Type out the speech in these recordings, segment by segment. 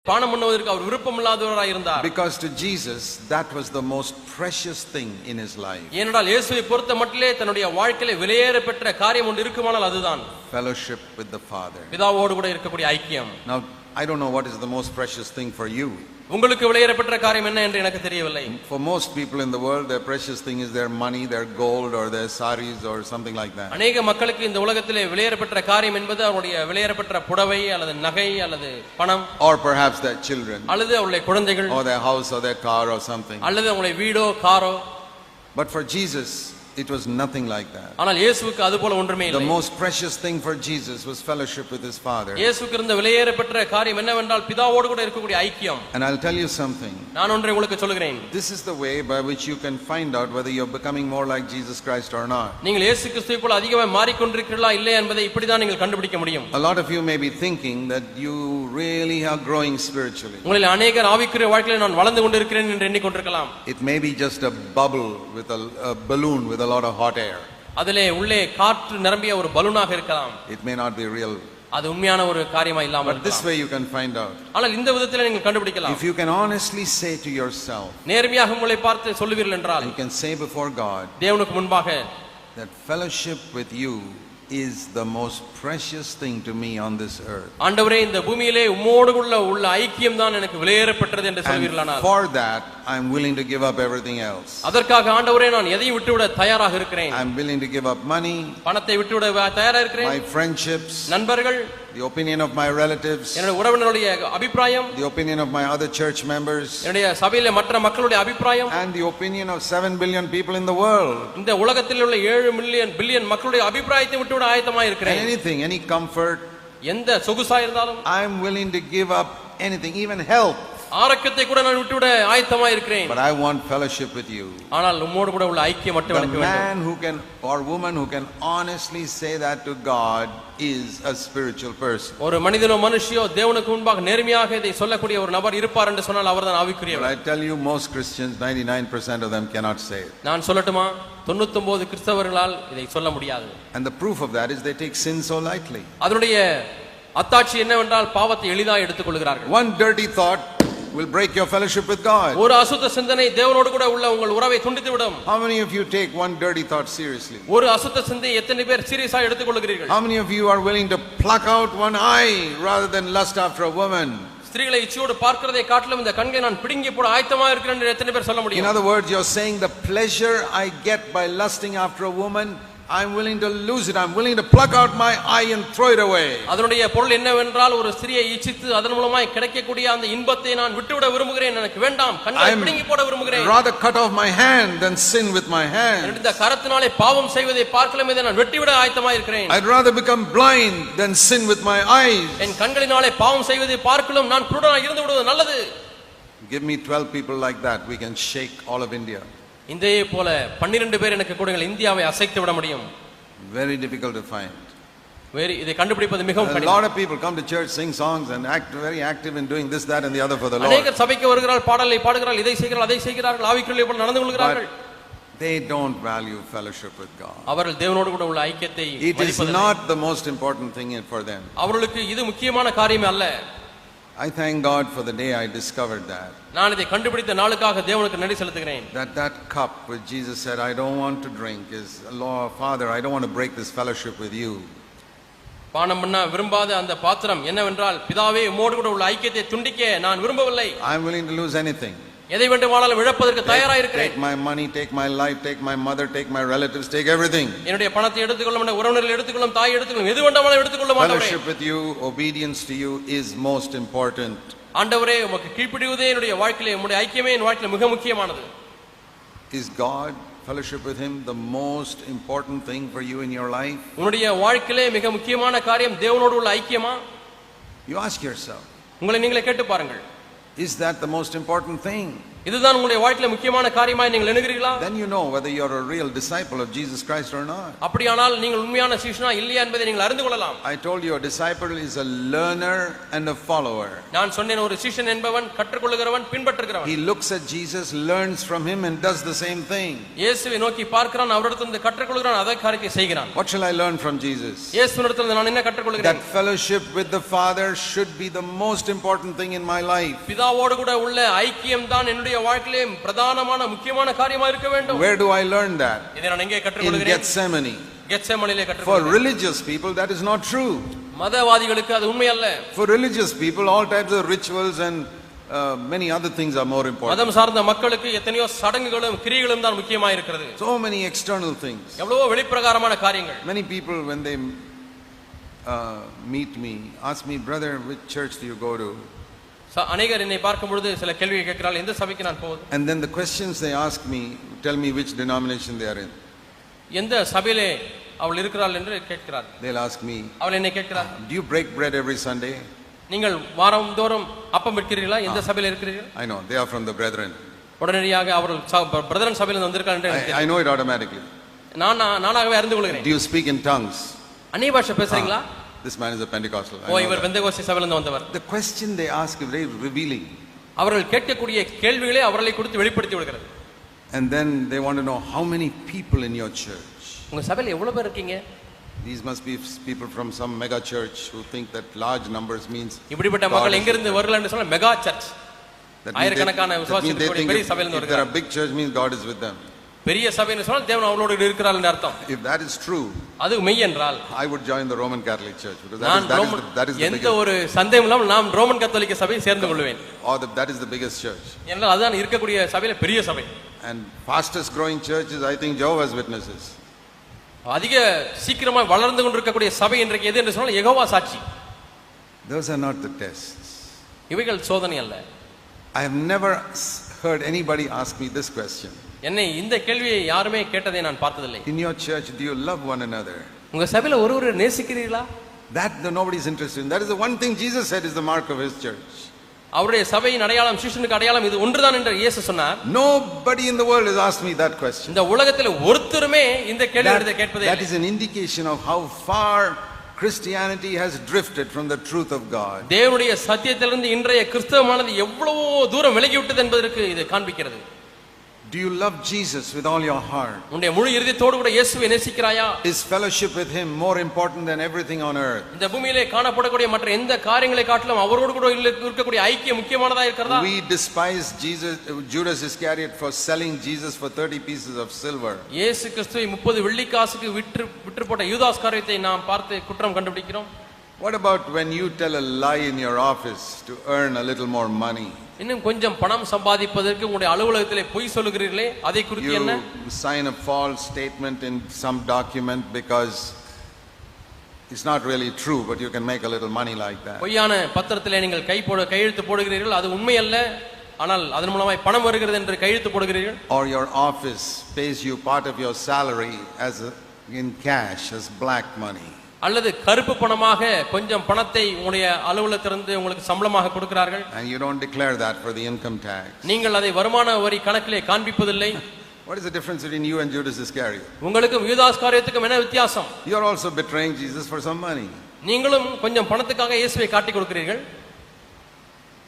பானம் பண்ணுவதற்கு அவர் விருப்பமில்லாதவராய் இருந்தார். Because to Jesus that was the most precious thing in his life. ஏனென்றால் இயேசுவை பொறுத்தமட்டிலே தன்னுடைய வாழ்க்கையிலே விலையேற பெற்ற காரியம் ஒன்று இருக்குமானால் அதுதான் fellowship with the Father. பிதாவோடு கூட இருக்கக்கூடிய ஐக்கியம். Now I don't know what is the most precious thing for you. உங்களுக்கு விலையேற பெற்ற காரியம் என்ன என்று எனக்கு தெரியவில்லை. For most people in the world their precious thing is their money, their gold or their saris or something like that. அநேக மக்களுக்கு இந்த உலகத்திலே விலையேற பெற்ற காரியம் என்பது அவருடைய விலையேற பெற்ற புடவை அல்லது நகை அல்லது பணம், or perhaps their children, அல்லது அவருடைய குழந்தைகள், or their house or their car or something. அல்லது அவருடைய வீடோ காரோ. But for Jesus it was nothing like that. ஆனால் இயேசுவுக்கு அது போல ஒன்றுமே இல்லை. The most precious thing for Jesus was fellowship with his Father. இயேசுவுக்கு இருந்த விலையேற பெற்ற காரியம் என்னவென்றால் பிதாவோடு கூட இருக்கக்கூடிய ஐக்கியம். And I'll tell you something. நான் ஒன்றை உங்களுக்கு சொல்கிறேன். This is the way by which you can find out whether you're becoming more like Jesus Christ or not. நீங்கள் இயேசு கிறிஸ்துவை போல அதிகமாக மாறிக்கொண்டிருக்கிறீர்களா இல்லையா என்பதை இப்படி தான் நீங்கள் கண்டுபிடிக்க முடியும். A lot of you may be thinking that you really are growing spiritually. உங்களில் अनेகர் ஆவிக்குரிய வாழ்க்கையிலே நான் வளர்ந்து கொண்டிருக்கிறேன் என்று எண்ணிக்கொண்டிருக்கலாம். It may be just a bubble with a balloon with a lot of hot air. அதிலே உள்ளே காற்று நிரம்பிய ஒரு பலூனாக இருக்கலாம். It may not be real. அது உண்மையான ஒரு காரியமா இல்லாம But இருக்கலாம். this way you can find out. ஆனால் இந்த விதத்திலே நீங்கள் கண்டுபிடிக்கலாம். If you can honestly say to yourself, நேர்மையாக உங்களை பார்த்து சொல்லுவீர்கள் என்றால், you can say before God, தேவனுக்கு முன்பாக, that fellowship with you is the most precious thing to me on this earth. ஆண்டவரே இந்த பூமியிலே உம்மோடு உள்ள ஐக்கியம் தான் எனக்கு விலையேறப்பட்டது என்று சொல்வீர்களானால், for that I am willing to give up everything else. அதற்காக ஆண்டவரே நான் எதையும் விட்டுவிட தயாராக இருக்கிறேன். I am willing to give up money, பணத்தை விட்டுவிட தயாராக இருக்கிறேன். my friendships, நண்பர்கள், the opinion of my relatives, என்னுடைய உறவினருடைய அபிப்பிராயம், the opinion of my other church members, என்னுடைய சபையிலே மற்ற மக்களுடைய அபிப்பிராயம், and the opinion of 7 billion people in the world. இந்த உலகத்தில் உள்ள 7 பில்லியன் மக்களுடைய அபிப்பிராயத்தை விட்டுவிட ஆயத்தமாக இருக்கிறேன். Anything, any comfort, எந்த சொகுசா இருந்தாலும் I am willing to give up anything, even health. ஆரோக்கியத்தை கூட நான் விட்டுவிட ஆயத்தமாக இருக்கிறேன். But I want fellowship with you. ஆனால் உம்மோடு கூட உள்ள ஐக்கியம் மட்டும் எனக்கு வேண்டும். The man who can or woman who can honestly say that to God is a spiritual person. ஒரு மனிதனோ மனுஷியோ தேவனுக்கு முன்பாக நேர்மையாக இதை சொல்லக்கூடிய ஒரு நபர் இருப்பார் என்று சொன்னால் அவர்தான் ஆவிக்குரியவர். But I tell you, most Christians, 99% of them cannot say it. நான் சொல்லட்டுமா, 99 கிறிஸ்தவர்களால் இதை சொல்ல முடியாது. And the proof of that is they take sin so lightly. அதனுடைய அத்தாட்சி என்னவென்றால் பாவத்தை எளிதாக எடுத்துக்கொள்கிறார்கள். One dirty thought will break your fellowship with God. ஒரு அசுத்த சிந்தனை தேவனோடு கூட உள்ள உங்கள் உறவை துண்டித்து விடும். How many of you take one dirty thought seriously? ஒரு அசுத்த சிந்தனை எத்தனை பேர் சீரியஸா எடுத்துக்கொள்கிறீர்கள்? How many of you are willing to pluck out one eye rather than lust after a woman? ஸ்திரீகளை இச்சையோடு பார்க்கிறதை காட்டிலும் இந்த கண்களை நான் பிடுங்கி போட ஆயத்தமா இருக்கிறேன் என்று எத்தனை பேர் சொல்ல முடியும்? In other words, you're saying the pleasure I get by lusting after a woman, I'm willing to lose it. I'm willing to pluck out my eye and throw it away. அதனுடைய பொருள் என்னவென்றால் ஒரு ஸ்திரியை இச்சித்து அதன் மூலமாய் கிடைக்கக்கூடிய அந்த இன்பத்தை நான் விட்டுவிட விரும்புகிறேன். எனக்கு வேண்டாம், கண்களை பிடுங்கி போட விரும்புகிறேன். Rather cut off my hand than sin with my hand. இந்த கரத்தினாலே பாவம் செய்வதை பார்க்கலாம் இதை நான் வெட்டிவிட ஆயத்தமாக இருக்கிறேன். I'd rather become blind than sin with my eyes. என் கண்களினாலே பாவம் செய்வதை பார்க்கலாம் நான் குருடனாக இருந்து விடுவது நல்லது. Give me 12 people like that, we can shake all of India. இதே போல 12 பேர் எனக்கு கொடுங்கள், இந்தியாவை அசைத்து விட முடியும். Very difficult to find. இதை கண்டுபிடிப்பது மிகவும் கடினம். A lot of people come to church, sing songs and act very active in doing this, that and the other for the Lord. அநேகர் சபைக்கு வருகிறார்கள், பாடலை பாடுகிறார்கள், இதை செய்கிறார்கள், அதை செய்கிறார்கள், ஆவிக்குள்ளே போல நடந்து கொள்கிறார்கள். They don't value fellowship with God. அவர்கள் தேவனோடு கூட உள்ள ஐக்கியத்தை மதிப்பதில்லை. It is not the most important thing for them. அவர்களுக்கு இது முக்கியமான காரியம் அல்ல. I thank God for the day I discovered that. நான் இதை கண்டுபிடித்த நாளுக்காக தேவனுக்கு நன்றி செலுத்துகிறேன். That cup which Jesus said I don't want to drink is, Lord Father, I don't want to break this fellowship with you. பானம் பண்ண விரும்பாத அந்த பாத்திரம் என்னவென்றால், பிதாவே உம்மோடு கூட உள்ள ஐக்கியத்தை துண்டிக்க நான் விரும்பவில்லை. I am willing to lose anything. எதை வேண்டுமானாலும் இழப்பதற்கு தயாராக இருக்கிறேன். Take my money, take my life, take my mother, take my relatives, take everything. என்னுடைய பணத்தை எடுத்துக்கொள்ளும், என்னுடைய உறவினர்களை எடுத்துக்கொள்ளும், தாயை எடுத்துக்கொள்ளும், எது வேண்டுமானாலும் எடுத்துக்கொள்ளும் ஆண்டவரே. Fellowship with you, obedience to you is most important. ஆண்டவரே உமக்கு கீழ்ப்படிவதே என்னுடைய வாழ்க்கையிலே, உம்முடைய ஐக்கியமே என் வாழ்க்கையிலே மிக முக்கியமானது. Is God, fellowship with him, the most important thing for you in your life? உன்னுடைய வாழ்க்கையிலே மிக முக்கியமான காரியம் தேவனோடு உள்ள ஐக்கியமா? You ask yourself. உங்களை நீங்களே கேட்டு பாருங்கள். Is that the most important thing? இதுதான் உங்களுடைய வாழ்க்கையில முக்கியமான காரியமாய் நீங்கள் எண்ணுகிறீர்களா? Then you know whether you are a real disciple of Jesus Christ or not. அப்படியானால் நீங்கள் உண்மையான சீஷனா இல்லையா என்பதை நீங்கள் அறிந்து கொள்ளலாம். I told you a disciple is a learner and a follower. நான் சொன்னேன், ஒரு சீஷன் என்பவன் கற்றுக்கொள்கிறவன் பின்பற்றுகிறவன். He looks at Jesus, learns from him and does the same thing. இயேசுவை நோக்கி பார்க்கிறான், அவரிடத்திலிருந்து கற்றுக்கொள்கிறான், அதே காரியத்தை செய்கிறான். What shall I learn from Jesus? இயேசுவிடத்திலிருந்து நான் என்ன கற்றுக்கொள்கிறேன்? That fellowship with the Father should be the most important thing in my life. பிதாவோடு கூட உள்ள ஐக்கியம் தான் என்னுடைய வாழ்க்கையிலே பிரதானமான முக்கியமான காரியமா இருக்க வேண்டும். Where do I learn that? இதை நான் எங்கே In கற்றுக்கொள்கிறேன்? Gethsemane. கெத்செமனிலே For கற்றுக்கொள்கிறேன். religious people that is not true. மதவாதிகளுக்கு அது உண்மை அல்ல. For religious people all types of rituals and many other things are more important. மதம் சார்ந்த மக்களுக்கு எத்தனையோ சடங்குகளும் கிரியைகளும் தான் முக்கியமாக இருக்கிறது. So many external things. எவ்வளவோ வெளிப்பிரகாரமான காரியங்கள். Many people when they meet me ask me, brother, which church do you go to? அநேகர் என்னை பார்க்கும் பொழுது சில கேள்வியை கேட்கிறார்கள், எந்த சபைக்கு நான் போவது? And then the questions they ask me tell me which denomination they are in. எந்த சபையிலே அவள் இருக்கிறாள் என்று கேட்கிறார். They'll ask me, அவள் என்னை கேட்கிறார், do you break bread every Sunday? நீங்கள் வாரந்தோறும் அப்பம் விற்கிறீர்களா? எந்த சபையில இருக்கிறீர்கள்? I know they are from the brethren. உடனடியாக அவர்கள் பிரதரன் சபையிலிருந்து வந்திருக்காங்க என்று I know it automatically. நானாகவே அறிந்து கொள்கிறேன். Do you speak in tongues? அந்நிய பாஷை பேசுறீங்களா? This man is a Pentecostal. இவர் பெந்தேகோஸ்தே சபையிலிருந்து வந்தவர். The question they ask is very revealing. அவர்கள் கேட்கக்கூடிய கேள்விகளை அவர்களை குறித்து வெளிப்படுத்தி விடுகிறது. And then they want to know how many people in your church. உங்க சபையில எவ்வளவு பேர் இருக்கீங்க? These must be people from some mega church who think that large numbers means. இப்படிப்பட்ட மக்கள் எங்க இருந்து வரலாம்னு சொன்னா மெகா சர்ச். ஆயிரக்கணக்கான விசுவாசிகளுடைய பெரிய சபையிலிருந்து வருகிறார்கள். If they are a big church means God is with them. பெரிய சபைன்னு சொன்னா தேவன் அவளோடு இருக்கிறார் என்று அர்த்தம். If that is true, அது மெய் என்றால் I would join the Roman Catholic Church because that is the எந்த ஒரு சந்தேகம் இல்லாமல் நான் ரோமன் கத்தோலிக்க சபையை சேர்ந்து கொள்வேன். Or that is the biggest church. என்றால் அதுதான் இருக்கக்கூடிய சபையில பெரிய சபை. And fastest growing church is I think Jehovah's Witnesses. அதிக சீக்கிரமா வளர்ந்து கொண்டிருக்கக்கூடிய சபை இன்றைக்கு எது என்று சொன்னால் யெகோவா சாட்சி. Those are not the tests. இவைகள் சோதனை அல்ல. I have never heard anybody ask me this question. என்னை இந்த கேள்வியை யாருமே கேட்டதை நான் பார்த்ததில்லை. In your church do you love one another? உங்க சபையில ஒருவரை நேசிக்கிறீர்களா? That nobody is interested in. That is the one thing Jesus said is the mark of his church. அவருடைய சபையின் அடையாளம், சீஷனுக்கு அடையாளம் இது ஒன்றுதான் என்று இயேசு சொன்னார். Nobody in the world has asked me that question. இந்த உலகத்தில் ஒருத்தருமே இந்த கேள்வியை கேட்பதே இல்லை. That is an indication of how far Christianity has drifted from the truth of God. தேவனுடைய சத்தியத்திலிருந்து இன்றைய கிறிஸ்தவமானது எவ்வளவோ தூரம் விலகி விட்டது என்பதற்கு இது காண்பிக்கிறது. Do you love Jesus with all your heart? உன்னுடைய முழு இதயத்தோடு கூட இயேசுவை நேசிக்கிறாயா? Is fellowship with him more important than everything on earth? இந்த பூமியிலே காணப்படக்கூடிய மற்ற எந்த காரியங்களை காட்டிலும் அவரோடு கூட இருக்கக்கூடிய ஐக்கியம் முக்கியமானதா இருக்கிறதா? We despise Judas Iscariot for selling Jesus for 30 pieces of silver. இயேசு கிறிஸ்துவை 30 வெள்ளி காசுக்கு விற்று போட்ட யூதாஸ் காரியத்தை நாம் பார்த்து குற்றம் கண்டுபிடிக்கிறோம். What about when you tell a lie in your office to earn a little more money? இன்னும் கொஞ்சம் பணம் சம்பாதிப்பதற்கு உங்களுடைய அலுவலகத்திலே பொய் சொல்லுகிறீர்களே, அதை குறித்து என்ன? You sign a false statement in some document because it's not really true, but you can make a little money like that. பொய்யான பத்திரத்திலே நீங்கள் கையெழுத்து போடுகிறீர்கள், அது உண்மை அல்ல, ஆனால் அதன் மூலமாய் பணம் வருகிறது என்று கையெழுத்து போடுகிறீர்கள். Or your office pays you part of your salary in cash as black money. அல்லது கருப்பு பணமாக கொஞ்சம் பணத்தை உங்களுடைய அலுவலகத்திலிருந்து உங்களுக்கு சம்பளமாக கொடுக்கிறார்கள். And you don't declare that for the income tax. நீங்கள் அதை வருமான வரி கணக்கிலே காண்பிப்பதில்லை. What is the difference between you and Judas Iscariot? உங்களுக்கும் யூதாஸ் காரியத்துக்கும் என்ன வித்தியாசம்? You are also betraying Jesus for some money. நீங்களும் கொஞ்சம் பணத்துக்காக இயேசுவை காட்டி கொடுக்கிறீர்கள்.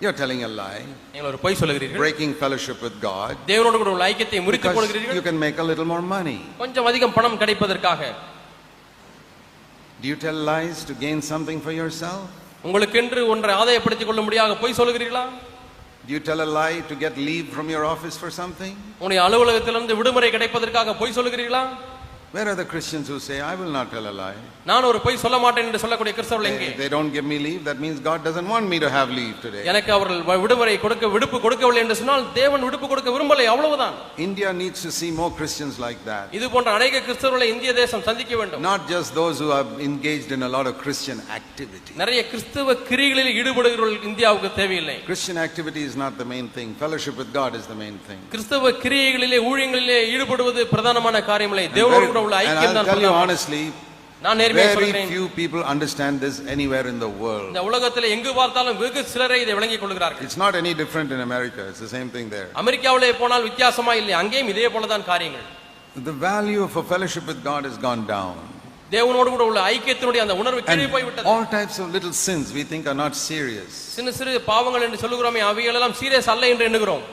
You are telling a lie. நீங்கள் ஒரு பொய் சொல்கிறீர்கள். Breaking fellowship with God. தேவனோடு கூட உள்ள ஐக்கியத்தை முறித்துப் போடுகிறீர்கள். You can make a little more money. கொஞ்சம் அதிகம் பணம் கிடைப்பதற்காக. Do you tell lies to gain something for yourself? உங்களுக்கென்று ஒன்றை ஆதாயப்படுத்திக் கொள்ள முடியாத பொய் சொல்கிறீர்களா? Do you tell a lie to get leave from your office for something? உங்களுடைய அலுவலகத்திலிருந்து விடுமுறை கிடைப்பதற்காக பொய் சொல்கிறீர்களா? Where are the Christians who say I will not tell a lie? நான் ஒரு பொய் சொல்ல மாட்டேன் என்று சொல்லக்கூடிய கிறிஸ்தவர்கள் எங்கே? They don't give me leave, that means God doesn't want me to have leave today. எனக்கு அவர்கள் விடுமுறை விடுப்பு கொடுக்கவில்லை என்று சொன்னால் தேவன் விடுப்பு கொடுக்க விரும்பலை, அவ்வளவுதான். India needs to see more Christians like that. இது போன்ற அநேக கிறிஸ்தவர்களை இந்திய தேசம் சந்திக்க வேண்டும். Not just those who are engaged in a lot of Christian activity. நிறைய கிறிஸ்தவ கிரியைகளில் ஈடுபடுகிறவர்கள் இந்தியாவுக்கு தேவையில்லை. Christian activity is not the main thing. Fellowship with God is the main thing. கிறிஸ்தவ கிரியைகளிலே ஊழியங்களிலே ஈடுபடுவது பிரதானமான காரியமில்லை. தேவனோடு கூட உள்ள ஐக்கியம் தான். Tell you honestly, நான் நேர்மையாக Very சொல்கிறேன். few people understand this anywhere in the world. இந்த உலகத்திலே எங்கு பார்த்தாலும் வெகு சிலரே இதை விளங்கிக் கொள்கிறார்கள். It's not any different in America. It's the same thing there. அமெரிக்காவிலே போனால் வித்தியாசமா இல்லை, அங்கேயும் இதே போலதான் காரியங்கள். The value of a fellowship with God has gone down. தேவனோடு கூட உள்ள ஐக்கியத்தினுடைய அந்த உணர்வு கீழே போய் விட்டது. All types of little sins we think are not serious. சின்ன சிறு பாவங்கள் என்று சொல்லுகிறோமே, அவைகள் எல்லாம் சீரியஸ் அல்ல என்று எண்ணுகிறோம்.